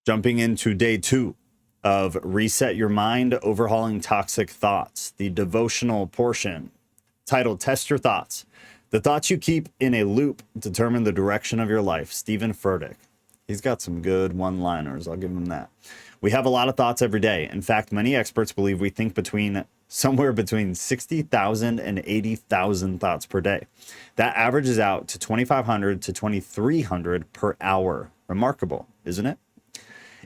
Jumping into day 2 of Reset Your Mind, Overhauling Toxic Thoughts, the devotional portion titled Test Your Thoughts. The thoughts you keep in a loop determine the direction of your life. Stephen Furtick. He's got some good one-liners. I'll give him that. We have a lot of thoughts every day. In fact, many experts believe we think somewhere between 60,000 and 80,000 thoughts per day. That averages out to 2,500 to 2,300 per hour. Remarkable, isn't it?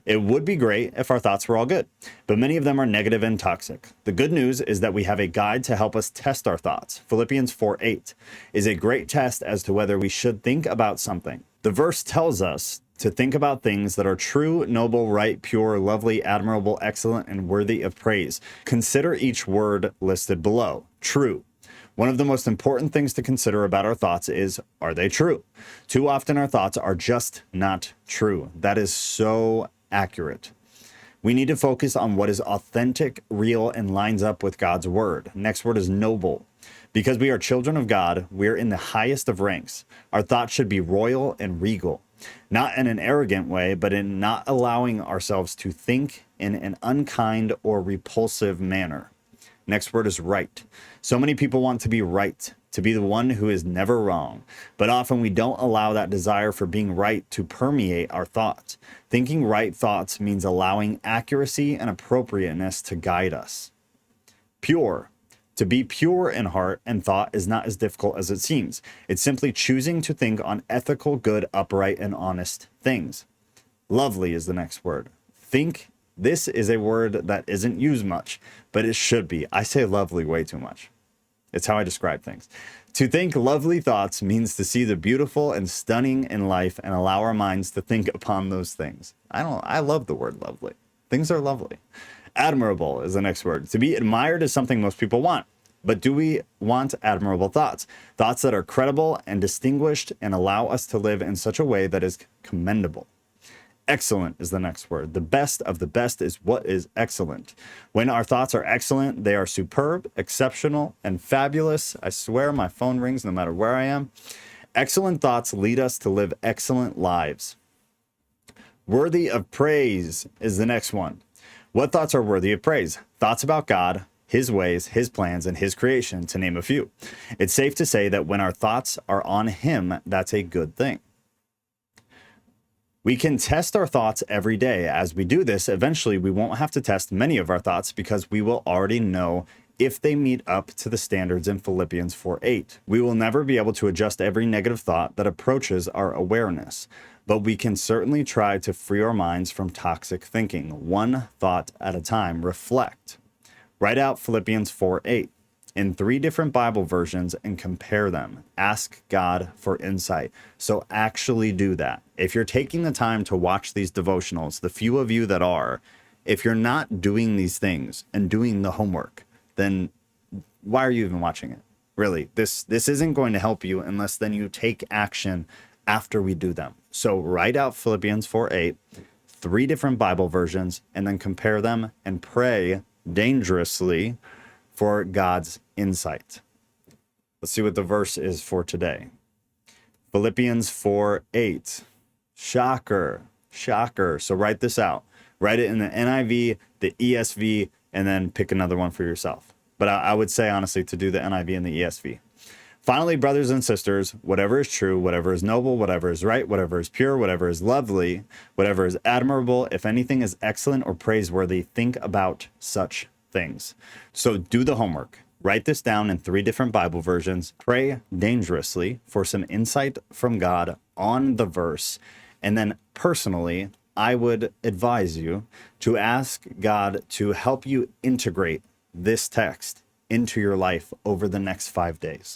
It would be great if our thoughts were all good, but many of them are negative and toxic. The good news is that we have a guide to help us test our thoughts. Philippians 4:8 is a great test as to whether we should think about something. The verse tells us to think about things that are true, noble, right, pure, lovely, admirable, excellent, and worthy of praise. Consider each word listed below. True. One of the most important things to consider about our thoughts is, are they true? Too often our thoughts are just not true. That is so accurate. We need to focus on what is authentic, real, and lines up with God's word. Next word is noble. Because we are children of God, we are in the highest of ranks. Our thoughts should be royal and regal. Not in an arrogant way, but in not allowing ourselves to think in an unkind or repulsive manner. Next word is right. So many people want to be right, to be the one who is never wrong. But often we don't allow that desire for being right to permeate our thoughts. Thinking right thoughts means allowing accuracy and appropriateness to guide us. Pure. To be pure in heart and thought is not as difficult as it seems. It's simply choosing to think on ethical, good, upright, and honest things. Lovely is the next word. Think. This is a word that isn't used much, but it should be. I say lovely way too much. It's how I describe things. To think lovely thoughts means to see the beautiful and stunning in life and allow our minds to think upon those things. I love the word lovely. Things are lovely. Admirable is the next word. To be admired is something most people want. But do we want admirable thoughts? Thoughts that are credible and distinguished and allow us to live in such a way that is commendable. Excellent is the next word. The best of the best is what is excellent. When our thoughts are excellent, they are superb, exceptional, and fabulous. I swear my phone rings no matter where I am. Excellent thoughts lead us to live excellent lives. Worthy of praise is the next one. What thoughts are worthy of praise? Thoughts about God, His ways, His plans, and His creation, to name a few. It's safe to say that when our thoughts are on Him, that's a good thing. We can test our thoughts every day. As we do this, eventually we won't have to test many of our thoughts because we will already know if they meet up to the standards in Philippians 4:8. We will never be able to adjust every negative thought that approaches our awareness, but we can certainly try to free our minds from toxic thinking. One thought at a time. Reflect. Write out Philippians 4:8 in 3 different Bible versions and compare them. Ask God for insight. So actually do that. If you're taking the time to watch these devotionals, the few of you that are, if you're not doing these things and doing the homework, then why are you even watching it? Really, this isn't going to help you unless then you take action after we do them. So write out Philippians 4:8, 3 different Bible versions, and then compare them and pray dangerously for God's insight. Let's see what the verse is for today. Philippians 4:8. Shocker. So write this out. Write it in the NIV, the ESV, and then pick another one for yourself. But I would say, honestly, to do the NIV and the ESV. Finally, brothers and sisters, whatever is true, whatever is noble, whatever is right, whatever is pure, whatever is lovely, whatever is admirable, if anything is excellent or praiseworthy, think about such things. So do the homework. Write this down in 3 different Bible versions. Pray dangerously for some insight from God on the verse. And then personally, I would advise you to ask God to help you integrate this text into your life over the next 5 days.